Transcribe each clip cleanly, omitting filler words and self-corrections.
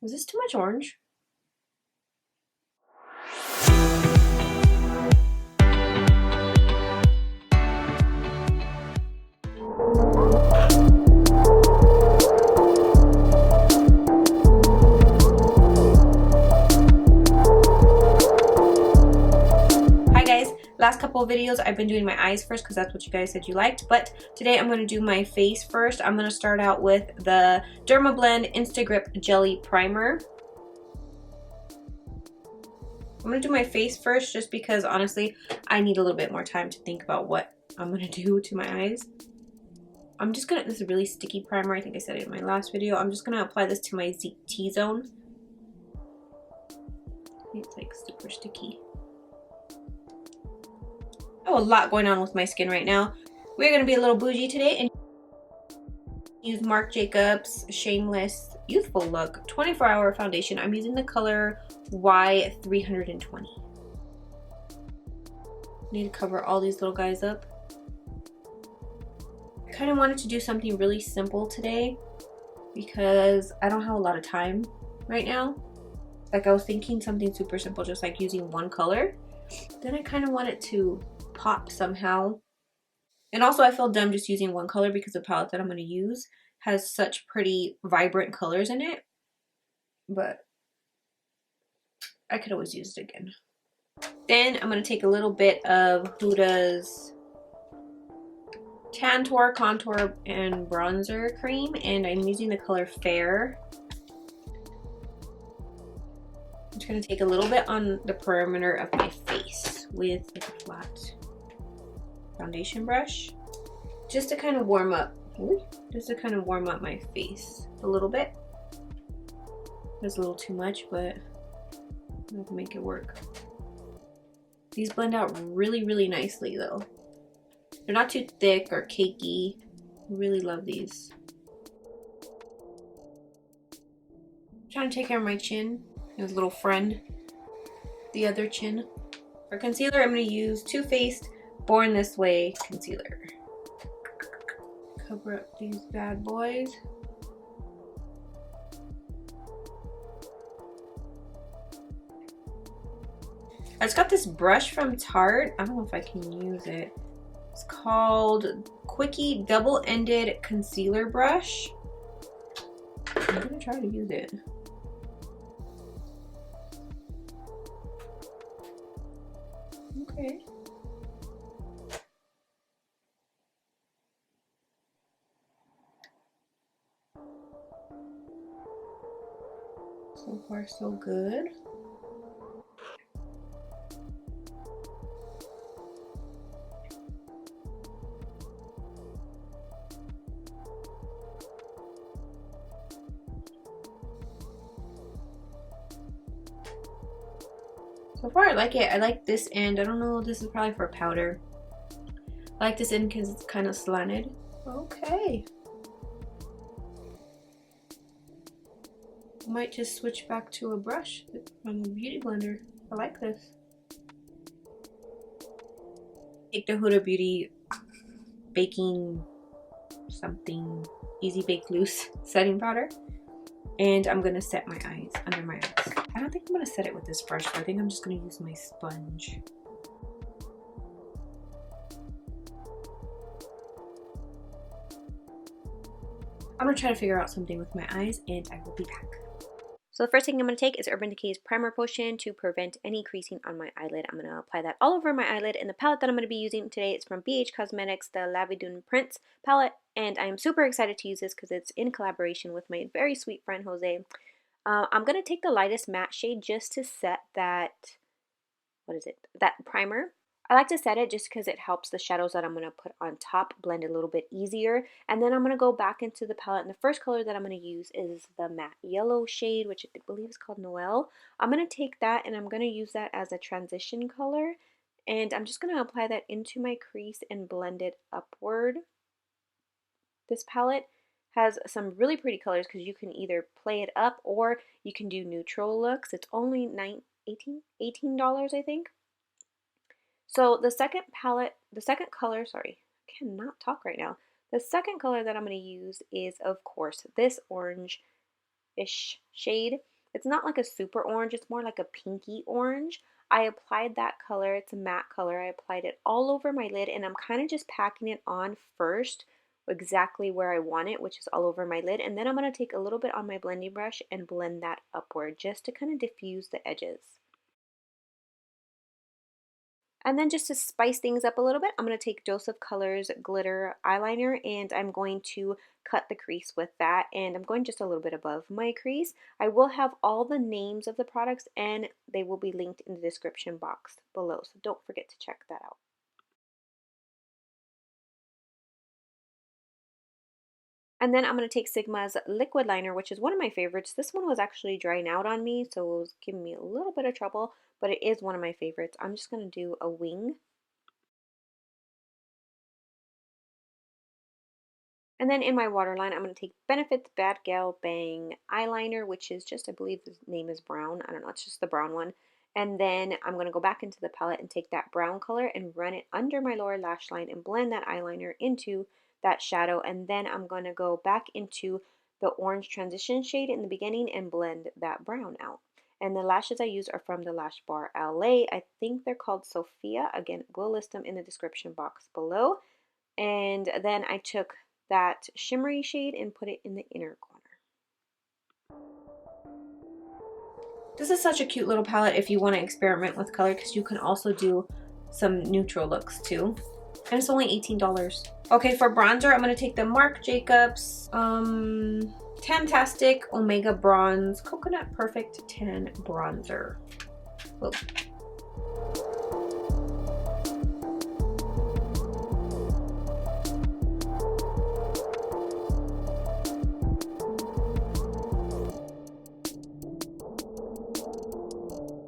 Is this too much orange? Last couple of videos I've been doing my eyes first because that's what you guys said you liked, but today I'm going to do my face first. I'm going to start out with the Dermablend Instagrip Jelly Primer. I'm going to do my face first just because honestly I need a little bit more time to think about what I'm going to do to my eyes. I'm just going to, this is a really sticky primer, I think I said it in my last video. I'm just going to apply this to my T-zone. It's like super sticky. Oh, a lot going on with my skin right now. We're going to be a little bougie today and use Marc Jacobs Shameless Youthful Look 24-hour foundation. I'm using the color Y320. Need to cover all these little guys up. I kind of wanted to do something really simple today because I don't have a lot of time right now. Like I was thinking something super simple, just like using one color. Then I kind of wanted to pop somehow. And also I feel dumb just using one color because the palette that I'm going to use has such pretty vibrant colors in it. But I could always use it again. Then I'm going to take a little bit of Huda's Tantour Contour and Bronzer Cream, and I'm using the color Fair. I'm just going to take a little bit on the perimeter of my face with like a flat foundation brush just to kind of warm up. Just to kind of warm up my face a little bit. That's a little too much, but I can make it work. These blend out really, really nicely though. They're not too thick or cakey. I really love these. I'm trying to take care of my chin. His little friend. The other chin. For concealer, I'm going to use Too Faced Born This Way concealer. Cover up these bad boys. I just got this brush from Tarte. I don't know if I can use it. It's called Quickie Double-Ended Concealer Brush. I'm gonna try to use it. Okay. So far, so good. So far I like it. I like this end. I don't know, this is probably for powder. I like this end because it's kind of slanted. Okay. I might just switch back to a brush from a beauty blender. I like this. Take the Huda Beauty baking something easy bake loose setting powder. And I'm gonna set my eyes, under my eyes. I don't think I'm gonna set it with this brush, but I think I'm just gonna use my sponge. I'm gonna try to figure out something with my eyes and I will be back. So the first thing I'm going to take is Urban Decay's Primer Potion to prevent any creasing on my eyelid. I'm going to apply that all over my eyelid, and the palette that I'm going to be using today is from BH Cosmetics, the Lavidun Prince palette, and I'm super excited to use this because it's in collaboration with my very sweet friend Jose. I'm going to take the lightest matte shade just to set that, that primer. I like to set it just because it helps the shadows that I'm going to put on top blend a little bit easier. And then I'm going to go back into the palette, and the first color that I'm going to use is the matte yellow shade, which I believe is called Noel. I'm going to take that and I'm going to use that as a transition color. And I'm just going to apply that into my crease and blend it upward. This palette has some really pretty colors because you can either play it up or you can do neutral looks. It's only $18 I think. So the second color, sorry, I cannot talk right now. The second color that I'm going to use is, of course, this orange-ish shade. It's not like a super orange, it's more like a pinky orange. I applied that color, it's a matte color. I applied it all over my lid, and I'm kind of just packing it on first exactly where I want it, which is all over my lid. And then I'm going to take a little bit on my blending brush and blend that upward just to kind of diffuse the edges. And then just to spice things up a little bit, I'm going to take Dose of Colors glitter eyeliner, and I'm going to cut the crease with that, and I'm going just a little bit above my crease. I will have all the names of the products, and they will be linked in the description box below, so don't forget to check that out. And then I'm going to take Sigma's liquid liner, which is one of my favorites. This one was actually drying out on me, so it was giving me a little bit of trouble, but it is one of my favorites. I'm just going to do a wing. And then in my waterline, I'm going to take Benefit's Bad Gal Bang eyeliner, which is just, I believe the name is brown. I don't know, it's just the brown one. And then I'm going to go back into the palette and take that brown color and run it under my lower lash line and blend that eyeliner into that shadow. And then I'm going to go back into the orange transition shade in the beginning and blend that brown out. And the lashes I use are from the Lash Bar LA. I think they're called Sophia. Again, we'll list them in the description box below. And then I took that shimmery shade and put it in the inner corner. This is such a cute little palette if you want to experiment with color, because you can also do some neutral looks too. And it's only $18. Okay, for bronzer, I'm going to take the Marc Jacobs Tantastic Omega Bronze Coconut Perfect Tan Bronzer. Whoa.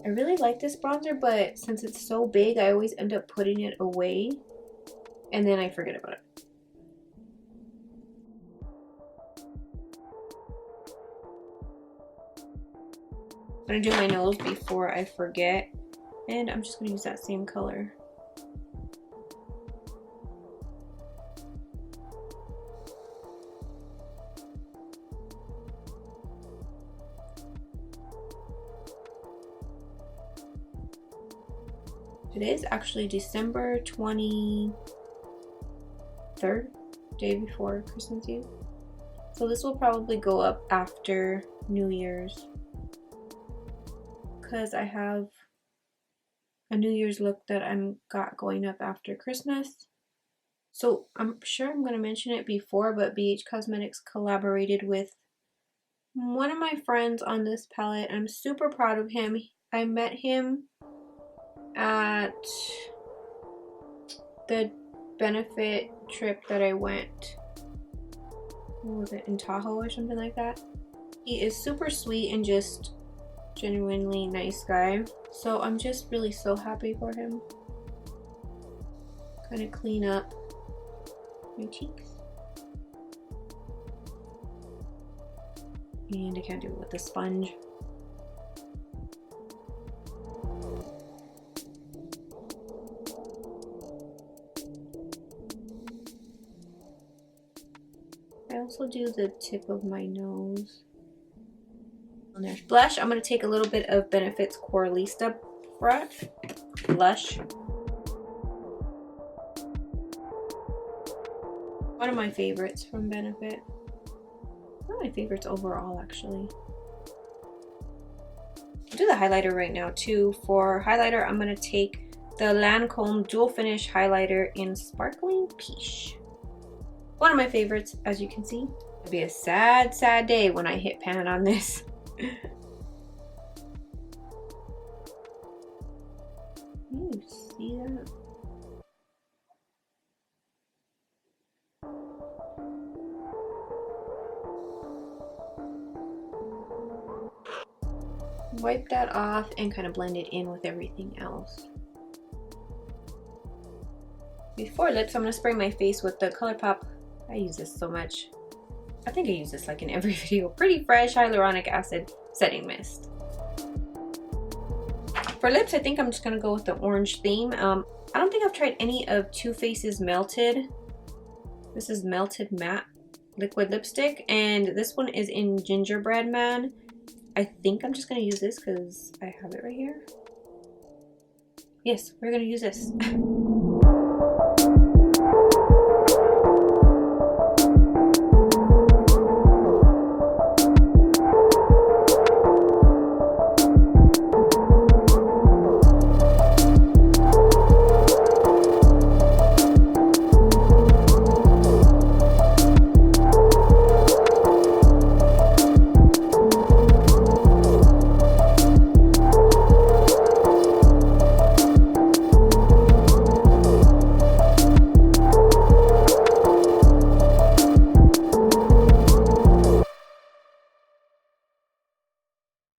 I really like this bronzer, but since it's so big, I always end up putting it away and then I forget about it. I'm gonna do my nose before I forget, and I'm just gonna use that same color. It is actually December 23rd, day before Christmas Eve. So this will probably go up after New Year's, because I have a New Year's look that I'm got going up after Christmas. So I'm sure I'm going to mention it before, but BH Cosmetics collaborated with one of my friends on this palette. I'm super proud of him. I met him at the benefit trip that I went, what was it, in Tahoe or something like that. He is super sweet and just genuinely nice guy. So I'm just really so happy for him. Kind of clean up my cheeks. And I can't do it with the sponge. I also do the tip of my nose. And there's blush. I'm going to take a little bit of Benefit's Coralista blush. One of my favorites from Benefit. One of my favorites overall, actually. I'll do the highlighter right now too. For highlighter, I'm going to take the Lancome Dual Finish Highlighter in Sparkling Peach. One of my favorites, as you can see. It'll be a sad, sad day when I hit pan on this. You see that? Wipe that off and kind of blend it in with everything else. Before lips, I'm going to spray my face with the ColourPop. I use this so much. I think I use this like in every video. Pretty Fresh Hyaluronic Acid Setting Mist. For lips, I think I'm just going to go with the orange theme. I don't think I've tried any of Too Faced's Melted. This is Melted Matte Liquid Lipstick. And this one is in Gingerbread Man. I think I'm just going to use this because I have it right here. Yes, we're going to use this.